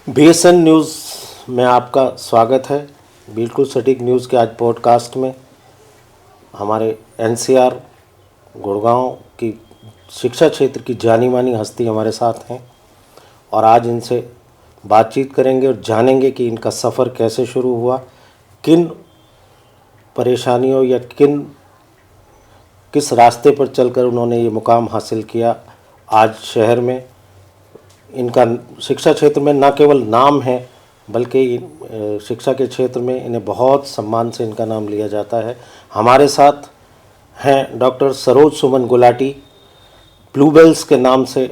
BSN news में आपका स्वागत है। बिल्कुल सटीक न्यूज़ के आज पॉडकास्ट में हमारे एनसीआर गुड़गांव की शिक्षा क्षेत्र की जानी मानी हस्ती हमारे साथ हैं और आज इनसे बातचीत करेंगे और जानेंगे कि इनका सफ़र कैसे शुरू हुआ, किन परेशानियों या किस रास्ते पर चलकर उन्होंने ये मुकाम हासिल किया। आज शहर में इनका शिक्षा क्षेत्र में न केवल नाम है बल्कि शिक्षा के क्षेत्र में इन्हें बहुत सम्मान से इनका नाम लिया जाता है। हमारे साथ हैं डॉक्टर सरोज सुमन गुलाटी। ब्लूबेल्स के नाम से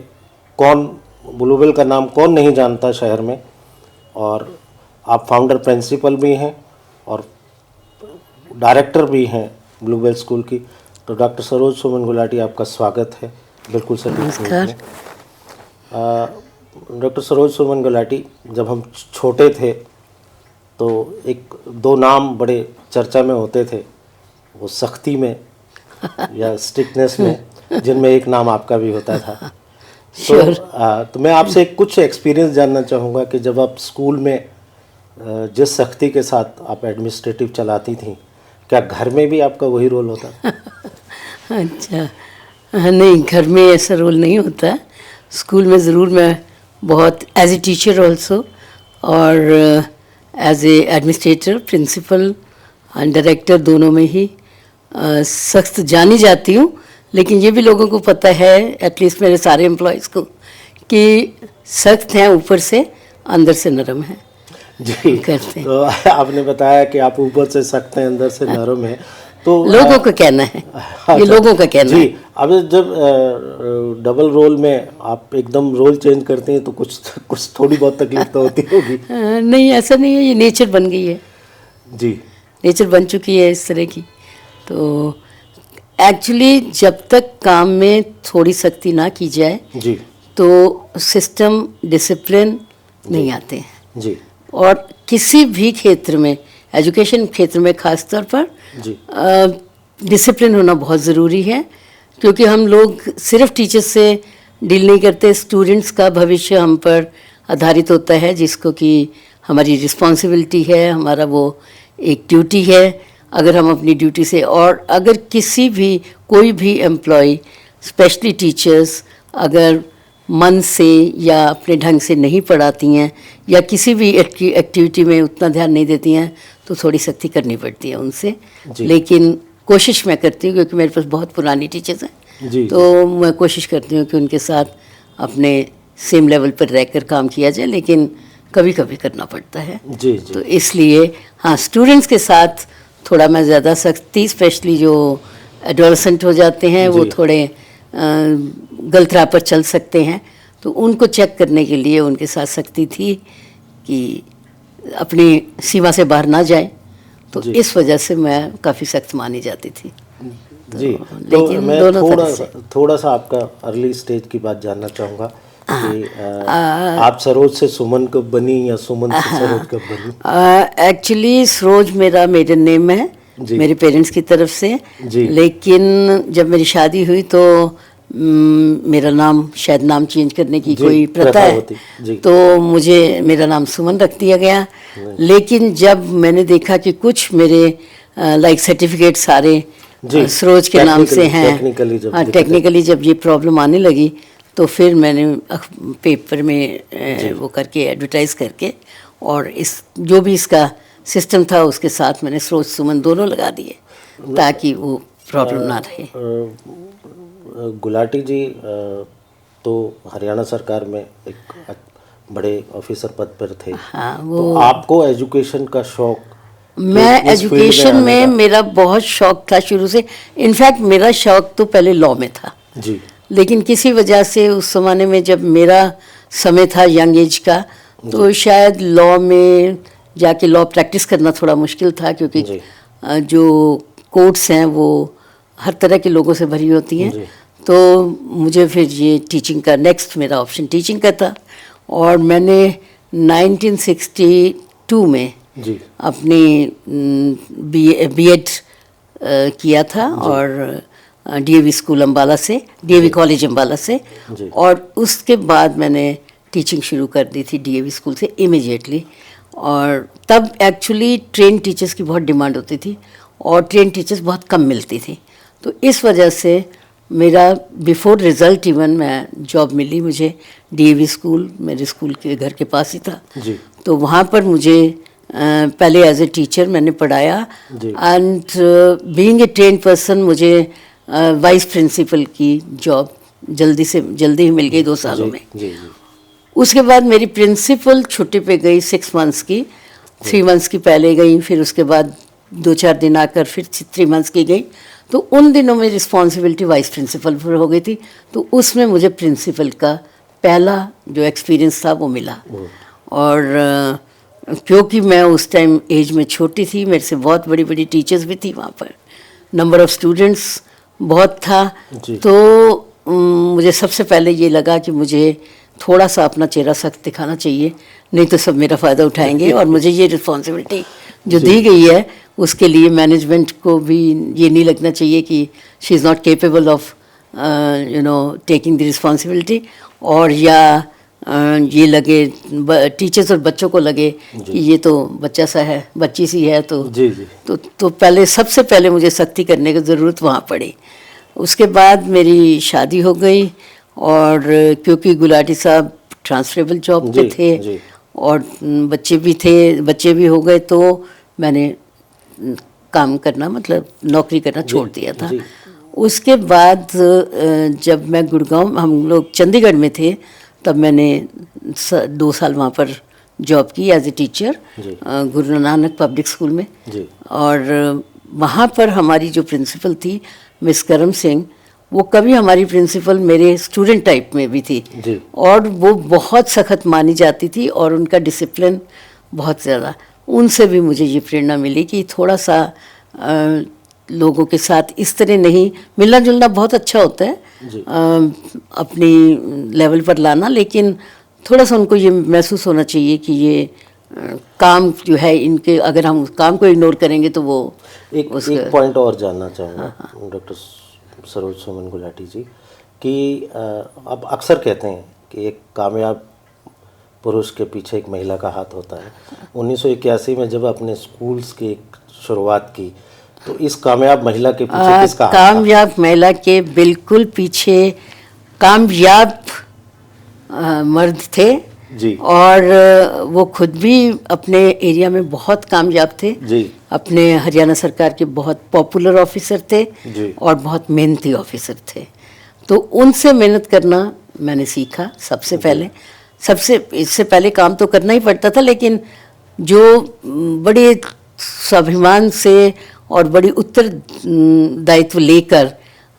ब्लूबेल का नाम कौन नहीं जानता शहर में, और आप फाउंडर प्रिंसिपल भी हैं और डायरेक्टर भी हैं ब्लूबेल स्कूल की। तो डॉक्टर सरोज सुमन गुलाटी, आपका स्वागत है बिल्कुल सर। नमस्कार। डॉक्टर सरोज सुमन गुलाटी, जब हम छोटे थे तो एक दो नाम बड़े चर्चा में होते थे, वो सख्ती में या स्ट्रिक्टनेस में, जिनमें एक नाम आपका भी होता था। तो मैं आपसे कुछ एक्सपीरियंस जानना चाहूँगा कि जब आप स्कूल में जिस सख्ती के साथ आप एडमिनिस्ट्रेटिव चलाती थी, क्या घर में भी आपका वही रोल होता? अच्छा, नहीं, घर में ऐसा रोल नहीं होता। स्कूल में ज़रूर मैं बहुत एज ए टीचर ऑल्सो और as a administrator, principal and director दोनों में ही सख्त जानी जाती हूँ। लेकिन ये भी लोगों को पता है, एटलीस्ट मेरे सारे एम्प्लॉयज़ को, कि सख्त हैं ऊपर से, अंदर से नरम है जी करते हैं। तो आपने बताया कि आप ऊपर से सख्त हैं, अंदर से नरम है, तो लोगों का कहना है। ये लोगों का कहना है। अब जब डबल रोल में आप एकदम रोल चेंज करते हैं तो कुछ थोड़ी बहुत तकलीफ तो होती होगी। नहीं, ऐसा नहीं है, ये नेचर बन गई है जी, नेचर बन चुकी है इस तरह की। तो एक्चुअली जब तक काम में थोड़ी सख्ती ना की जाए जी, तो सिस्टम, डिसिप्लिन नहीं आते हैं जी। और किसी भी क्षेत्र में, एजुकेशन क्षेत्र में खास तौर पर डिसिप्लिन होना बहुत ज़रूरी है, क्योंकि हम लोग सिर्फ टीचर्स से डील नहीं करते। स्टूडेंट्स का भविष्य हम पर आधारित होता है, जिसको कि हमारी रिस्पॉन्सिबिलिटी है, हमारा वो एक ड्यूटी है। अगर हम अपनी ड्यूटी से, और अगर कोई भी एम्प्लॉय, स्पेशली टीचर्स, अगर मन से या अपने ढंग से नहीं पढ़ाती हैं या किसी भी एक्टिविटी में उतना ध्यान नहीं देती हैं, तो थोड़ी सख्ती करनी पड़ती है उनसे। लेकिन कोशिश मैं करती हूँ, क्योंकि मेरे पास बहुत पुरानी टीचर्स हैं, तो मैं कोशिश करती हूँ कि उनके साथ अपने सेम लेवल पर रहकर काम किया जाए, लेकिन कभी कभी करना पड़ता है। जी। तो इसलिए हाँ, स्टूडेंट्स के साथ थोड़ा मैं ज़्यादा सख्ती, स्पेशली जो एडोलसेंट हो जाते हैं, वो थोड़े गलत राह पर चल सकते हैं, तो उनको चेक करने के लिए उनके साथ सख्ती थी कि अपनी सीमा से बाहर ना जाए। तो इस वजह से मैं काफ़ी सख्त मानी जाती थी। जी, तो मैं थोड़ा सा आपका अर्ली स्टेज की बात जानना चाहूँगा कि आप सरोज से सुमन कब बनी या सुमन से सरोज कब बनी? एक्चुअली सरोज मेरा मेडन नेम है मेरे पेरेंट्स की तरफ से, लेकिन जब मेरी शादी हुई तो मेरा नाम, शायद नाम चेंज करने की कोई प्रथा है, तो मुझे मेरा नाम सुमन रख दिया गया। लेकिन जब मैंने देखा कि कुछ मेरे लाइक सर्टिफिकेट सारे सरोज के नाम से हैं, टेक्निकली जब ये प्रॉब्लम आने लगी, तो फिर मैंने पेपर में वो करके, एडवर्टाइज़ करके, और जो भी इसका सिस्टम था उसके साथ मैंने सरोज सुमन दोनों लगा दिए, ताकि वो प्रॉब्लम ना रहे। गुलाटी जी तो हरियाणा सरकार में एक बड़े ऑफिसर पद पर थे। हाँ, वो तो आपको एजुकेशन का शौक? मैं एजुकेशन में मेरा बहुत शौक था शुरू से। इनफैक्ट मेरा शौक तो पहले लॉ में था जी, लेकिन किसी वजह से उस ज़माने में जब मेरा समय था यंग एज का, तो शायद लॉ में जाके लॉ प्रैक्टिस करना थोड़ा मुश्किल था, क्योंकि जो कोर्ट्स हैं वो हर तरह के लोगों से भरी होती हैं। तो मुझे फिर ये टीचिंग का, नेक्स्ट मेरा ऑप्शन टीचिंग का था, और मैंने 1962 में अपनी बीएड किया था, और डीएवी स्कूल अम्बाला से, डीएवी कॉलेज अम्बाला से, और उसके बाद मैंने टीचिंग शुरू कर दी थी डीएवी स्कूल से इमीडिएटली। और तब एक्चुअली ट्रेन टीचर्स की बहुत डिमांड होती थी और ट्रेन टीचर्स बहुत कम मिलती थी, तो इस वजह से मेरा बिफोर रिज़ल्ट इवन मैं जॉब मिली मुझे डीएवी स्कूल, मेरे स्कूल के घर के पास ही था जी। तो वहाँ पर मुझे पहले एज ए टीचर मैंने पढ़ाया and being a train person मुझे वाइस प्रिंसिपल की जॉब जल्दी ही मिल गई 2 सालों में। जी। उसके बाद मेरी प्रिंसिपल छुट्टी पे गई 6 मंथ्स की, 3 मंथ्स की पहले गई, फिर उसके बाद 2-4 दिन आकर फिर 3 मंथ्स की गई। तो उन दिनों में रिस्पॉन्सिबिलिटी वाइस प्रिंसिपल पर हो गई थी, तो उसमें मुझे प्रिंसिपल का पहला जो एक्सपीरियंस था वो मिला। और क्योंकि मैं उस टाइम एज में छोटी थी, मेरे से बहुत बड़ी बड़ी टीचर्स भी थी वहाँ पर, नंबर ऑफ़ स्टूडेंट्स बहुत था, तो मुझे सबसे पहले ये लगा कि मुझे थोड़ा सा अपना चेहरा सख्त दिखाना चाहिए, नहीं तो सब मेरा फ़ायदा उठाएंगे। और मुझे ये रिस्पॉन्सिबिलिटी जो दी गई है उसके लिए मैनेजमेंट को भी ये नहीं लगना चाहिए कि she is not capable of taking the responsibility, और या ये लगे टीचर्स और बच्चों को लगे कि ये तो बच्चा सा है, बच्ची सी है, तो जी। तो पहले सबसे पहले मुझे सख्ती करने की ज़रूरत वहाँ पड़ी। उसके बाद मेरी शादी हो गई, और क्योंकि गुलाटी साहब ट्रांसफरेबल जॉब पे थे और बच्चे भी हो गए, तो मैंने काम करना मतलब नौकरी करना छोड़ दिया था। उसके बाद जब मैं गुड़गांव, हम लोग चंडीगढ़ में थे, तब मैंने 2 साल वहाँ पर जॉब की as a teacher Guru Nanak public school में। और वहाँ पर हमारी जो प्रिंसिपल थी मिस करम सिंह, वो कभी हमारी प्रिंसिपल मेरे स्टूडेंट टाइप में भी थी और वो बहुत सख्त मानी जाती थी और उनका डिसिप्लिन बहुत ज़्यादा। उनसे भी मुझे ये प्रेरणा मिली कि थोड़ा सा लोगों के साथ इस तरह नहीं, मिलना जुलना बहुत अच्छा होता है अपनी लेवल पर लाना, लेकिन थोड़ा सा उनको ये महसूस होना चाहिए कि ये काम जो है इनके, अगर हम काम को इग्नोर करेंगे तो वो एक पॉइंट और जानना चाहूँगा डॉक्टर सरोज सुमन गुलाटी जी कि अब अक्सर कहते हैं कि एक कामयाब पुरुष के पीछे एक महिला का हाथ होता है। 1981 में जब अपने स्कूल्स की शुरुआत की तो इस कामयाब महिला के पीछे किसका हाथ था? कामयाब महिला के बिल्कुल पीछे कामयाब मर्द थे जी। और वो खुद भी अपने एरिया में बहुत कामयाब थे जी। अपने हरियाणा सरकार के बहुत पॉपुलर ऑफिसर थे जी। और बहुत मेहनती ऑफिसर थे, तो उनसे मेहनत करना मैंने सीखा सबसे पहले। इससे पहले काम तो करना ही पड़ता था, लेकिन जो बड़े स्वाभिमान से और बड़ी उत्तरदायित्व लेकर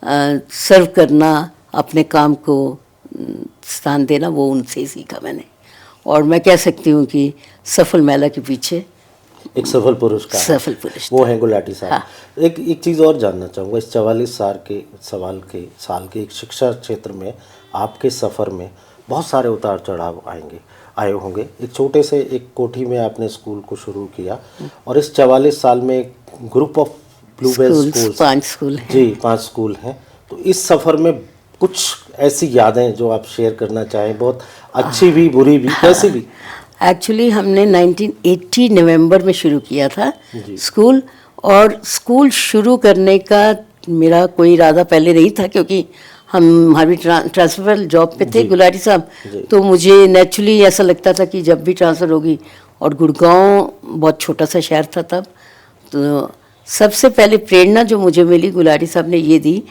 सर्व करना, अपने काम को स्थान देना, वो उनसे ही सीखा मैंने। और मैं कह सकती हूँ कि सफल महिला के पीछे एक सफल पुरुष का सफल पुरुष वो है गुलाटी साहब। हाँ। एक चीज़ और जानना चाहूँगा, इस 44 साल के एक शिक्षा क्षेत्र में आपके सफ़र में बहुत सारे उतार चढ़ाव आए होंगे। एक छोटे से एक कोठी में आपने स्कूल को शुरू किया और इस 44 साल में एक group of Bluebell schools 5 school हैं। जी, 5 स्कूल हैं। तो इस सफ़र में कुछ ऐसी यादें जो आप शेयर करना चाहें, बहुत अच्छी भी बुरी भी, कैसी भी? एक्चुअली हमने 1980 नवंबर में शुरू किया था स्कूल, और स्कूल शुरू करने का मेरा कोई इरादा पहले नहीं था, क्योंकि हमारी ट्रांसफर जॉब पे थे गुलाटी साहब, तो मुझे नेचुरली ऐसा लगता था कि जब भी ट्रांसफ़र होगी, और गुड़गांव बहुत छोटा सा शहर था तब, तो सबसे पहले प्रेरणा जो मुझे मिली गुलाटी साहब ने ये दी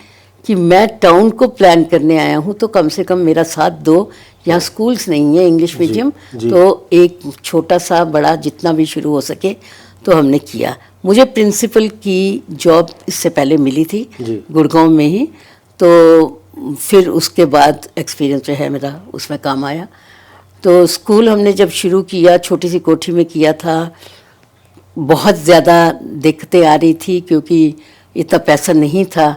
कि मैं टाउन को प्लान करने आया हूँ, तो कम से कम मेरा साथ दो। यहाँ स्कूल्स नहीं है इंग्लिश मीडियम, तो एक छोटा सा बड़ा जितना भी शुरू हो सके तो हमने किया। मुझे प्रिंसिपल की जॉब इससे पहले मिली थी गुड़गांव में ही, तो फिर उसके बाद एक्सपीरियंस जो है मेरा उसमें काम आया। तो स्कूल हमने जब शुरू किया, छोटी सी कोठी में किया था, बहुत ज़्यादा दिक्कतें आ रही थी, क्योंकि इतना पैसा नहीं था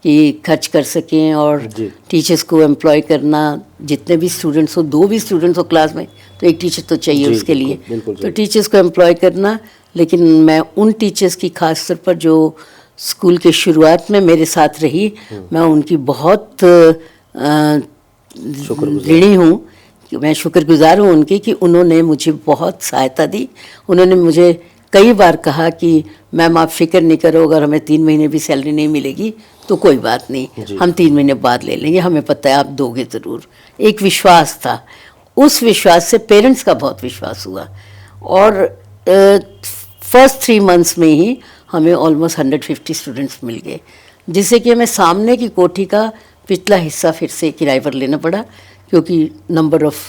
कि खर्च कर सकें, और टीचर्स को एम्प्लॉय करना, जितने भी स्टूडेंट्स हो, 2 भी स्टूडेंट्स हो क्लास में तो एक टीचर तो चाहिए उसके लिए, तो टीचर्स को एम्प्लॉय करना। लेकिन मैं उन टीचर्स की खास तौर पर जो स्कूल के शुरुआत में मेरे साथ रही, मैं उनकी बहुत ऋणी हूँ मैं शुक्रगुजार हूँ उनकी कि उन्होंने मुझे बहुत सहायता दी। उन्होंने मुझे कई बार कहा कि मैम आप फिक्र नहीं करो, अगर हमें 3 महीने भी सैलरी नहीं मिलेगी तो कोई बात नहीं, हम 3 महीने बाद ले लेंगे, हमें पता है आप दोगे ज़रूर। एक विश्वास था, उस विश्वास से पेरेंट्स का बहुत विश्वास हुआ। और फर्स्ट 3 मंथ्स में ही हमें ऑलमोस्ट 150 स्टूडेंट्स मिल गए, जिससे कि हमें सामने की कोठी का पिछला हिस्सा फिर से किराए पर लेना पड़ा, क्योंकि नंबर ऑफ़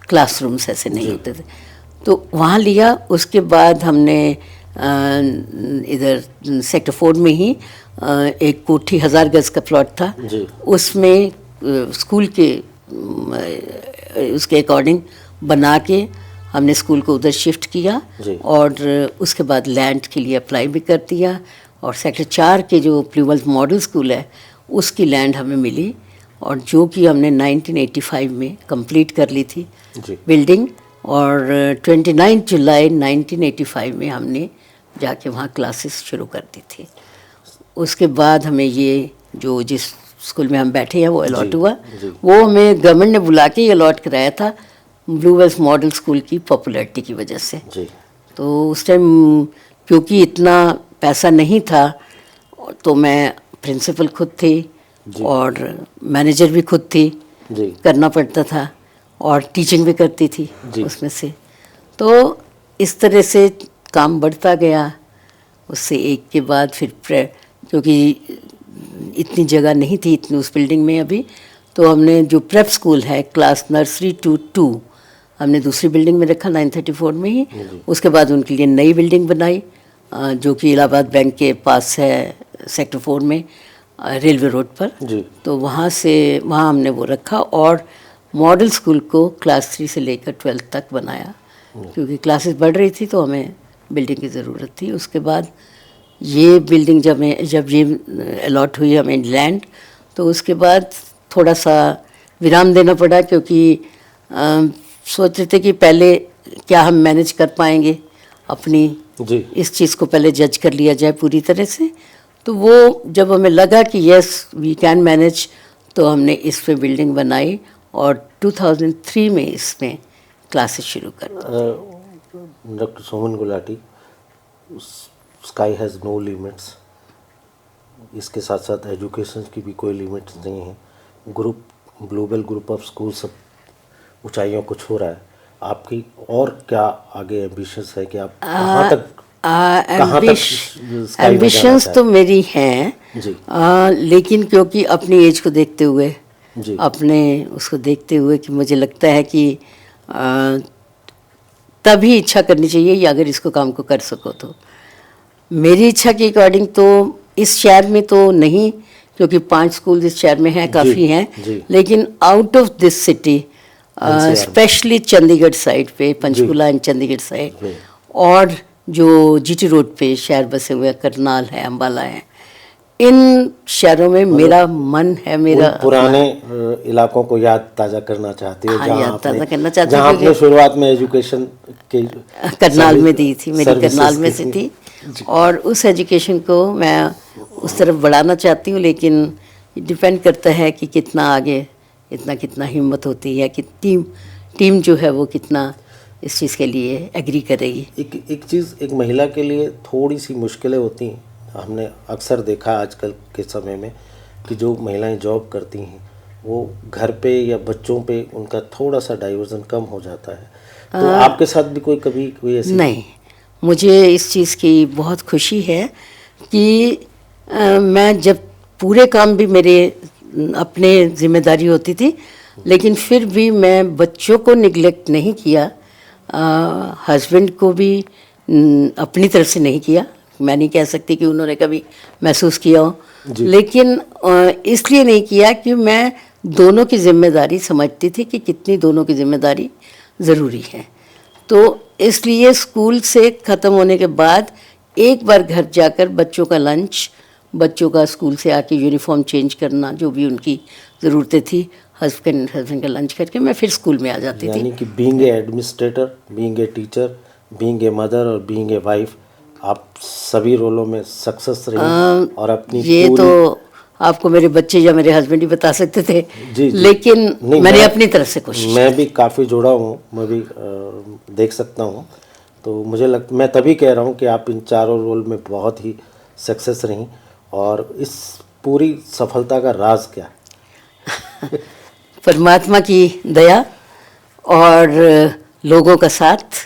क्लासरूम्स ऐसे नहीं होते थे। तो वहाँ लिया। उसके बाद हमने इधर सेक्टर 4 में ही एक कोठी 1000 गज का प्लॉट था, उसमें स्कूल के उसके अकॉर्डिंग बना के हमने स्कूल को उधर शिफ्ट किया। और उसके बाद लैंड के लिए अप्लाई भी कर दिया। और सेक्टर 4 के जो प्लूवेल्थ मॉडल स्कूल है उसकी लैंड हमें मिली, और जो कि हमने 1985 में कंप्लीट कर ली थी बिल्डिंग। और 29 जुलाई 1985 में हमने जाके वहाँ क्लासेस शुरू कर दी थी। उसके बाद हमें ये जो जिस स्कूल में हम बैठे हैं वो अलॉट हुआ। वो हमें गवर्नमेंट ने बुला के अलॉट कराया था ब्लूवेल्थ मॉडल स्कूल की पॉपुलैरिटी की वजह से। तो उस टाइम क्योंकि इतना पैसा नहीं था, तो मैं प्रिंसिपल खुद थी और मैनेजर भी खुद थी, करना पड़ता था, और टीचिंग भी करती थी उसमें से। तो इस तरह से काम बढ़ता गया। उससे एक के बाद फिर क्योंकि इतनी जगह नहीं थी इतनी उस बिल्डिंग में अभी, तो हमने जो प्रेप स्कूल है क्लास नर्सरी टू 2 हमने दूसरी बिल्डिंग में रखा 934 में ही। उसके बाद उनके लिए नई बिल्डिंग बनाई, जो कि इलाहाबाद बैंक के पास है सेक्टर 4 में, रेलवे रोड पर। तो वहाँ हमने वो रखा, और मॉडल स्कूल को क्लास 3 से लेकर 12th तक बनाया, क्योंकि क्लासेस बढ़ रही थी तो हमें बिल्डिंग की ज़रूरत थी। उसके बाद ये बिल्डिंग जब ये अलॉट हुई हमें लैंड, तो उसके बाद थोड़ा सा विराम देना पड़ा, क्योंकि सोच रहे थे कि पहले क्या हम मैनेज कर पाएंगे अपनी इस चीज़ को पहले जज कर लिया जाए पूरी तरह से। तो वो जब हमें लगा कि यस वी कैन मैनेज, तो हमने इस पे बिल्डिंग बनाई, और 2003 में इसमें क्लासेस शुरू कर दी। Doctor Soman Gulati, sky has no limits, इसके साथ साथ एजुकेशन की भी कोई लिमिट्स नहीं है। ग्लोबल ग्रुप ऑफ स्कूल सब ऊंचाइयों को छू रहा है। आपकी और क्या आगे एम्बिशंस है कि आप कहाँ तक एम्बिशंस तो मेरी हैं, लेकिन क्योंकि अपनी एज को देखते हुए, अपने उसको देखते हुए, कि मुझे लगता है कि तभी इच्छा करनी चाहिए, या अगर इसको काम को कर सको तो। मेरी इच्छा के अकॉर्डिंग तो इस शहर में तो नहीं, क्योंकि 5 स्कूल इस शहर में हैं, काफ़ी हैं, लेकिन out of this city, specially Chandigarh side पे, पंचकुला एंड चंडीगढ़ साइड, और जो जीटी रोड पे शहर बसे हुए करनाल है, अम्बाला है, इन शहरों में मेरा मन है, मेरा पुराने इलाकों को याद ताज़ा करना चाहती है। हाँ, याद ताज़ा करना चाहती हूँ, जहाँ आपने शुरुआत में एजुकेशन के करनाल में दी थी, मेरी करनाल में से थी, और उस एजुकेशन को मैं उस तरफ बढ़ाना चाहती हूँ। लेकिन डिपेंड करता है कि कितना आगे कितना हिम्मत होती है, कि टीम जो है वो कितना इस चीज़ के लिए एग्री करेगी। एक चीज़ एक महिला के लिए थोड़ी सी मुश्किलें होती हैं। हमने अक्सर देखा आजकल के समय में कि जो महिलाएं जॉब करती हैं वो घर पे या बच्चों पे उनका थोड़ा सा डाइवर्जन कम हो जाता है। तो आपके साथ भी कभी कोई ऐसी? नहीं, मुझे इस चीज़ की बहुत खुशी है कि मैं जब पूरे काम भी मेरे अपने जिम्मेदारी होती थी, लेकिन फिर भी मैं बच्चों को निगलेक्ट नहीं किया, हस्बैंड को भी अपनी तरफ से नहीं किया। मैं नहीं कह सकती कि उन्होंने कभी महसूस किया हो, लेकिन इसलिए नहीं किया कि मैं दोनों की जिम्मेदारी समझती थी कि कितनी दोनों की जिम्मेदारी ज़रूरी है। तो इसलिए स्कूल से ख़त्म होने के बाद एक बार घर जाकर बच्चों का लंच, बच्चों का स्कूल से आके यूनिफॉर्म चेंज करना, जो भी उनकी ज़रूरतें थी, हस्बैंड का लंच करके मैं फिर स्कूल में आ जाती थी। यानी कि being a administrator, being a teacher, being a mother और बीइंग ए वाइफ, आप सभी रोलों में सक्सेस रही और अपनी ये तो जी। मेरे बच्चे या मेरे हस्बैंड ही बता सकते थे। जी। लेकिन नहीं, मैंने अपनी तरफ से कोशिश मैं भी काफ़ी जुड़ा हूँ, मैं भी देख सकता हूँ। तो मैं तभी कह रहा हूँ कि आप इन चारों रोल में बहुत ही सक्सेस रहीं, और इस पूरी सफलता का राज क्या है? परमात्मा की दया और लोगों का साथ,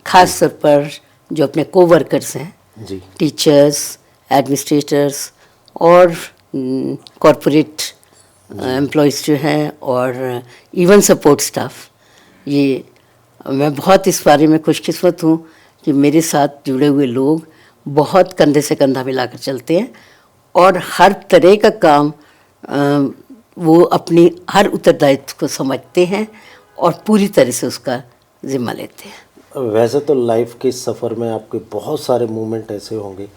खास तौर पर जो अपने कोवर्कर्स हैं, जी टीचर्स, एडमिनिस्ट्रेटर्स और कॉरपोरेट एम्प्लॉयज़ जो हैं, और इवन सपोर्ट स्टाफ। ये मैं बहुत इस बारे में खुशकिस्मत हूँ कि मेरे साथ जुड़े हुए लोग बहुत कंधे से कंधा मिलाकर चलते हैं, और हर तरह का काम वो अपनी हर उत्तरदायित्व को समझते हैं और पूरी तरह से उसका जिम्मा लेते हैं। वैसे तो लाइफ के सफ़र में आपके बहुत सारे मोमेंट ऐसे होंगे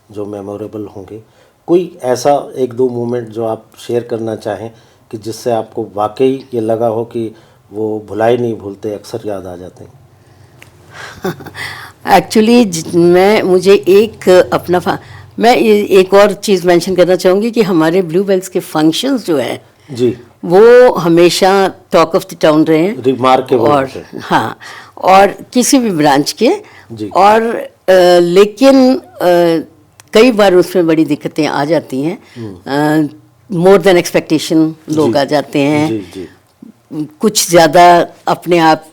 जो मेमोरेबल होंगे। कोई ऐसा एक दो मोमेंट जो आप शेयर करना चाहें कि जिससे आपको वाकई ये लगा हो कि वो भुलाई नहीं भूलते, अक्सर याद आ जाते हैं? एक्चुअली मुझे एक मैं एक और चीज़ मेंशन करना चाहूँगी कि हमारे ब्लू बेल्स के फंक्शंस जो हैं जी, वो हमेशा टॉक ऑफ द टाउन रहे हैं। रिमार्केबल और हाँ, और किसी भी ब्रांच के। जी। और लेकिन कई बार उसमें बड़ी दिक्कतें आ जाती हैं। मोर देन एक्सपेक्टेशन लोग जी, आ जाते हैं। जी जी कुछ ज़्यादा अपने आप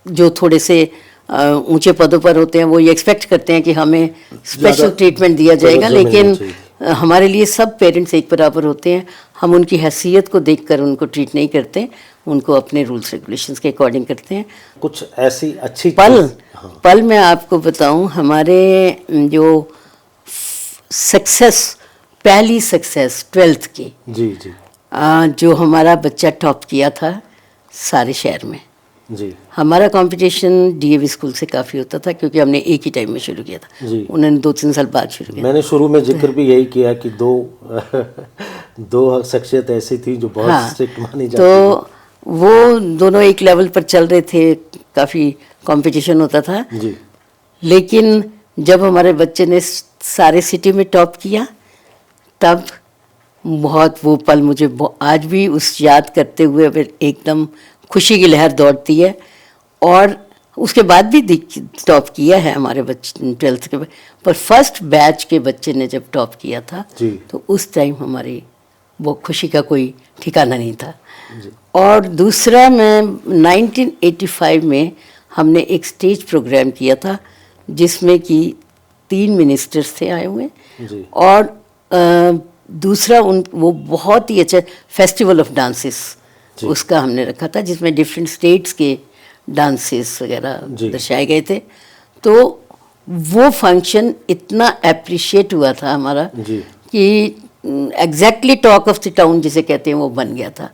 जो थोड़े से ऊंचे पदों पर होते हैं वो ये एक्सपेक्ट करते हैं कि हमें स्पेशल ज़्यादा ट्रीटमेंट दिया जाएगा, तवज्जो मिलनी लेकिन चाहिए। हमारे लिए सब पेरेंट्स एक बराबर होते हैं। हम उनकी हैसियत को देखकर उनको ट्रीट नहीं करते, उनको अपने रूल्स रेगुलेशंस के अकॉर्डिंग करते हैं। कुछ ऐसी अच्छी पल चीज़। हाँ पल मैं आपको बताऊं, हमारे जो सक्सेस, पहली सक्सेस 12th की, जी जी जो हमारा बच्चा टॉप किया था सारे शहर में। जी हमारा कंपटीशन डीएवी स्कूल से काफ़ी होता था क्योंकि हमने एक ही टाइम में शुरू किया था, जी। उन्होंने 2-3 साल बाद शुरू किया। मैंने शुरू में जिक्र भी यही किया कि दो शख्सियत ऐसी थी जो बहुत हाँ, स्ट्रिक्ट मानी जाती तो वो दोनों एक लेवल पर चल रहे थे, काफ़ी कंपटीशन होता था। थी। जी लेकिन जब हमारे बच्चे ने सारे सिटी में टॉप किया, तब बहुत वो पल मुझे आज भी उस याद करते हुए फिर एकदम खुशी की लहर दौड़ती है। और उसके बाद भी टॉप किया है हमारे बच्चे 12th के, पर फर्स्ट बैच के बच्चे ने जब टॉप किया था जी तो उस टाइम हमारी वो खुशी का कोई ठिकाना नहीं था। जी और दूसरा, मैं 1985 में हमने एक स्टेज प्रोग्राम किया था जिसमें कि 3 मिनिस्टर्स थे आए हुए। जी और दूसरा वो बहुत ही अच्छा फेस्टिवल ऑफ डांसेस उसका हमने रखा था, जिसमें डिफरेंट स्टेट्स के डांसेस वगैरह जी। दर्शाए गए थे। तो वो फंक्शन इतना अप्रिशिएट हुआ था हमारा जी कि exactly talk of the town जिसे कहते हैं वो बन गया था।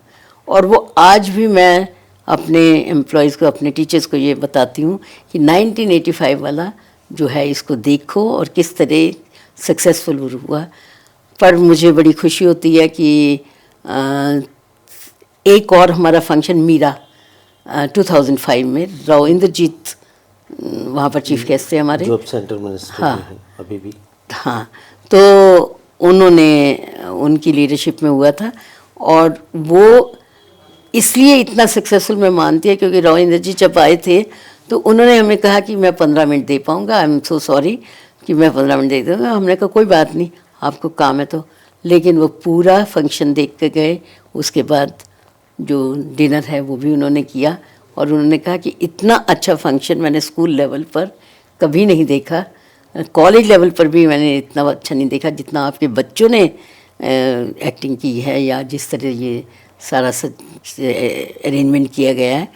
और वो आज भी मैं अपने एम्प्लॉयज़ को, अपने टीचर्स को ये बताती हूँ कि 1985 वाला जो है इसको देखो और किस तरह सक्सेसफुल हुआ। पर मुझे बड़ी खुशी होती है कि एक और हमारा फंक्शन मीरा 2005 में राव इंद्रजीत वहाँ पर चीफ गेस्ट थे हमारे। जॉब सेंटर मिनिस्टर हाँ। हैं अभी भी। हाँ, तो उन्होंने, उनकी लीडरशिप में हुआ था। और वो इसलिए इतना सक्सेसफुल मैं मानती है क्योंकि राव इंद्रजीत जब आए थे तो उन्होंने हमें कहा कि मैं 15 मिनट दे पाऊँगा, आई एम सो सॉरी कि मैं 15 मिनट दे दूँगा। हमने कहा कोई बात नहीं, आपको काम है तो। लेकिन वो पूरा फंक्शन देख के गए। उसके बाद जो डिनर है वो भी उन्होंने किया और उन्होंने कहा कि इतना अच्छा फंक्शन मैंने स्कूल लेवल पर कभी नहीं देखा, कॉलेज लेवल पर भी मैंने इतना अच्छा नहीं देखा जितना आपके बच्चों ने एक्टिंग की है, या जिस तरह ये सारा अरेंजमेंट किया गया है।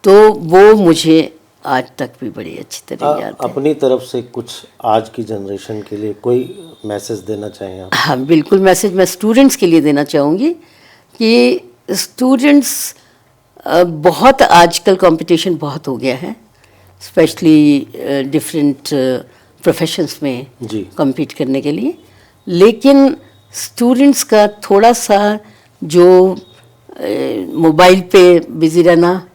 तो वो मुझे आज तक भी बड़ी अच्छी तरह याद है। अपनी तरफ से कुछ आज की जनरेशन के लिए कोई मैसेज देना चाहें आप? हाँ, बिल्कुल। मैसेज मैं स्टूडेंट्स के लिए देना चाहूँगी कि स्टूडेंट्स बहुत, आजकल कंपटीशन बहुत हो गया है, स्पेशली डिफरेंट प्रोफेशंस में जी compete करने के लिए। लेकिन स्टूडेंट्स का थोड़ा सा जो मोबाइल पे बिज़ी रहना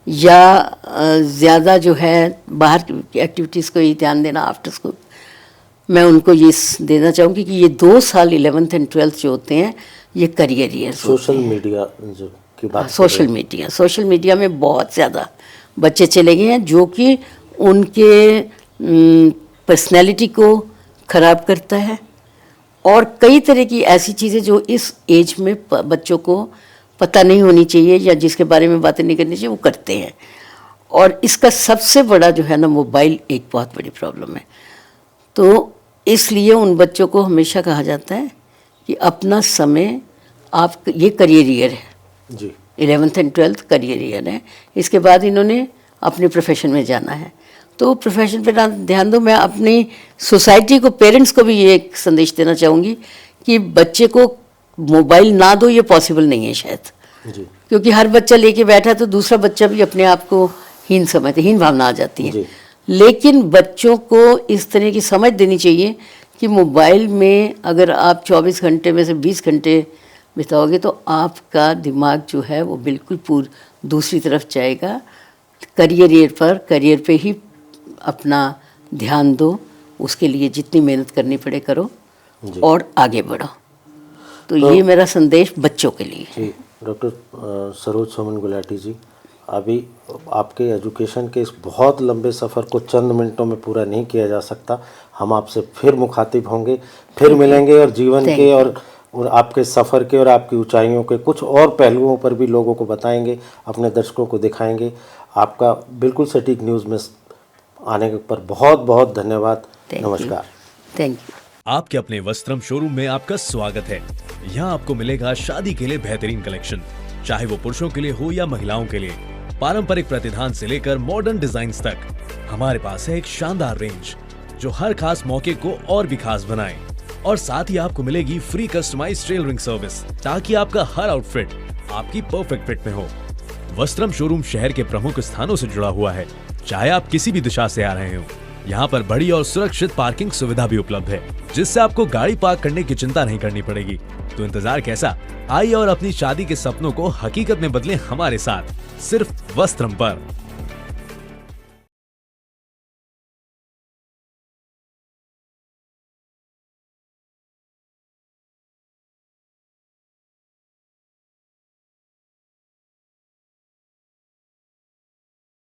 या ज़्यादा जो है बाहर की एक्टिविटीज़ को ही ध्यान देना आफ्टर स्कूल, मैं उनको ये देना चाहूँगी कि ये 2 साल 11th एंड 12th जो होते हैं ये करियर ईयर। सोशल मीडिया जो की बात, सोशल मीडिया में बहुत ज़्यादा बच्चे चले गए हैं, जो कि उनके पर्सनैलिटी को ख़राब करता है, और कई तरह की ऐसी चीज़ें जो इस एज में बच्चों को पता नहीं होनी चाहिए या जिसके बारे में बातें नहीं करनी चाहिए, वो करते हैं। और इसका सबसे बड़ा जो है ना, मोबाइल एक बहुत बड़ी प्रॉब्लम है। तो इसलिए उन बच्चों को हमेशा कहा जाता है कि अपना समय आप, ये करियर ईयर है जी, 11th and 12th career year है, इसके बाद इन्होंने अपने प्रोफेशन में जाना है, तो प्रोफेशन पे ध्यान दो। मैं अपनी सोसाइटी को, पेरेंट्स को भी ये एक संदेश देना चाहूँगी कि बच्चे को मोबाइल ना दो, ये पॉसिबल नहीं है शायद जी, क्योंकि हर बच्चा लेके बैठा है तो दूसरा बच्चा भी अपने आप को हीन समझते, हीन भावना आ जाती है। लेकिन बच्चों को इस तरह की समझ देनी चाहिए कि मोबाइल में अगर आप 24 घंटे में से 20 घंटे बिताओगे तो आपका दिमाग जो है वो बिल्कुल दूसरी तरफ जाएगा। करियर पे ही अपना ध्यान दो, उसके लिए जितनी मेहनत करनी पड़े करो और आगे बढ़ो। तो ये मेरा संदेश बच्चों के लिए है। डॉक्टर सरोज सुमन गुलाटी जी, अभी आपके एजुकेशन के इस बहुत लंबे सफ़र को चंद मिनटों में पूरा नहीं किया जा सकता। हम आपसे फिर मुखातिब होंगे, फिर मिलेंगे और जीवन के और आपके सफ़र के और आपकी ऊंचाइयों के कुछ और पहलुओं पर भी लोगों को बताएंगे, अपने दर्शकों को दिखाएंगे। आपका बिल्कुल सटीक न्यूज़ में आने पर बहुत बहुत धन्यवाद। नमस्कार। Thank you. आपके अपने वस्त्रम शोरूम में आपका स्वागत है। यहाँ आपको मिलेगा शादी के लिए बेहतरीन कलेक्शन, चाहे वो पुरुषों के लिए हो या महिलाओं के लिए। पारंपरिक प्रतिधान से लेकर मॉडर्न डिजाइन्स तक हमारे पास है एक शानदार रेंज जो हर खास मौके को और भी खास बनाए। और साथ ही आपको मिलेगी फ्री कस्टमाइज्ड टेलरिंग सर्विस, ताकि आपका हर आउटफिट आपकी परफेक्ट फिट में हो। वस्त्रम शोरूम शहर के प्रमुख स्थानों से जुड़ा हुआ है, चाहे आप किसी भी दिशा से आ रहे हो। यहाँ पर बड़ी और सुरक्षित पार्किंग सुविधा भी उपलब्ध है, जिससे आपको गाड़ी पार्क करने की चिंता नहीं करनी पड़ेगी। तो इंतजार कैसा, आइए और अपनी शादी के सपनों को हकीकत में बदलें हमारे साथ, सिर्फ वस्त्रम पर।